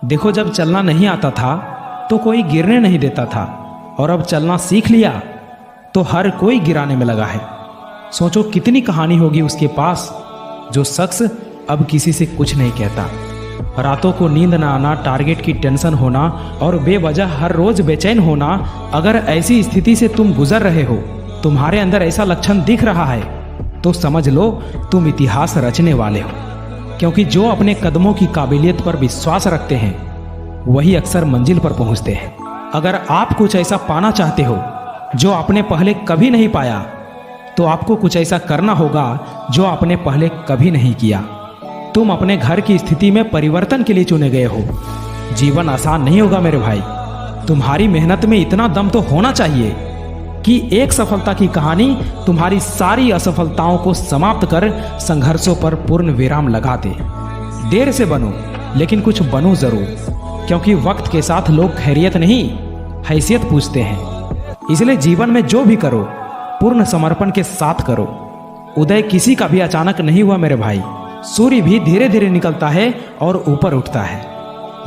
देखो, जब चलना नहीं आता था तो कोई गिरने नहीं देता था, और अब चलना सीख लिया तो हर कोई गिराने में लगा है। सोचो कितनी कहानी होगी उसके पास, जो शख्स अब किसी से कुछ नहीं कहता। रातों को नींद ना आना, टारगेट की टेंशन होना और बेवजह हर रोज बेचैन होना। अगर ऐसी स्थिति से तुम गुजर रहे हो, तुम्हारे अंदर ऐसा लक्षण दिख रहा है, तो समझ लो तुम इतिहास रचने वाले हो। क्योंकि जो अपने कदमों की काबिलियत पर विश्वास रखते हैं वही अक्सर मंजिल पर पहुंचते हैं। अगर आप कुछ ऐसा पाना चाहते हो जो आपने पहले कभी नहीं पाया, तो आपको कुछ ऐसा करना होगा जो आपने पहले कभी नहीं किया। तुम अपने घर की स्थिति में परिवर्तन के लिए चुने गए हो। जीवन आसान नहीं होगा मेरे भाई। तुम्हारी मेहनत में इतना दम तो होना चाहिए कि एक सफलता की कहानी तुम्हारी सारी असफलताओं को समाप्त कर संघर्षों पर पूर्ण विराम लगा दे। देर से बनो, लेकिन कुछ बनो जरूर, क्योंकि वक्त के साथ लोग खैरियत नहीं, हैसियत पूछते हैं। इसलिए जीवन में जो भी करो, पूर्ण समर्पण के साथ करो। उदय किसी का भी अचानक नहीं हुआ मेरे भाई। सूर्य भी धीरे धीरे निकलता है और ऊपर उठता है।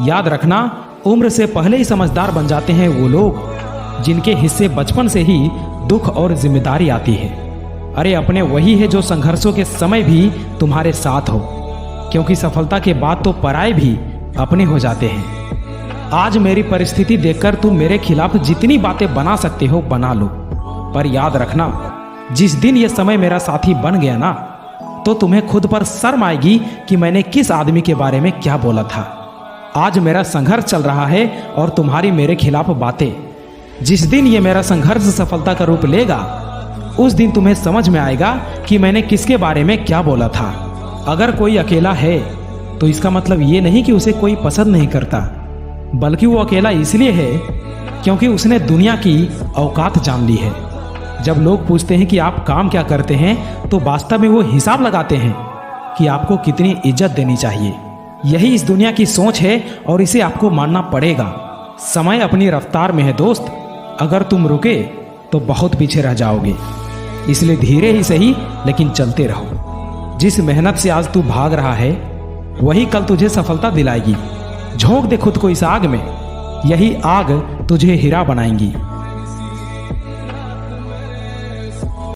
याद रखना, उम्र से पहले ही समझदार बन जाते हैं वो लोग जिनके हिस्से बचपन से ही दुख और जिम्मेदारी आती है। अरे अपने वही है जो संघर्षों के समय भी तुम्हारे साथ हो, क्योंकि सफलता के बाद तो पराये भी अपने हो जाते हैं। आज मेरी परिस्थिति देखकर तुम मेरे खिलाफ जितनी बातें बना सकते हो बना लो, पर याद रखना, जिस दिन ये समय मेरा साथी बन गया ना, तो तुम्हें खुद पर शर्म आएगी कि मैंने किस आदमी के बारे में क्या बोला था। आज मेरा संघर्ष चल रहा है और तुम्हारी मेरे खिलाफ बातें। जिस दिन ये मेरा संघर्ष सफलता का रूप लेगा, उस दिन तुम्हें समझ में आएगा कि मैंने किसके बारे में क्या बोला था। अगर कोई अकेला है तो इसका मतलब ये नहीं कि उसे कोई पसंद नहीं करता, बल्कि वो अकेला इसलिए है क्योंकि उसने दुनिया की औकात जान ली है। जब लोग पूछते हैं कि आप काम क्या करते हैं, तो वास्तव में वो हिसाब लगाते हैं कि आपको कितनी इज्जत देनी चाहिए। यही इस दुनिया की सोच है और इसे आपको मानना पड़ेगा। समय अपनी रफ्तार में है दोस्त, अगर तुम रुके तो बहुत पीछे रह जाओगे। इसलिए धीरे ही सही लेकिन चलते रहो। जिस मेहनत से आज तू भाग रहा है वही कल तुझे सफलता दिलाएगी। झोंक दे खुद को इस आग में, यही आग तुझे हीरा बनाएंगी।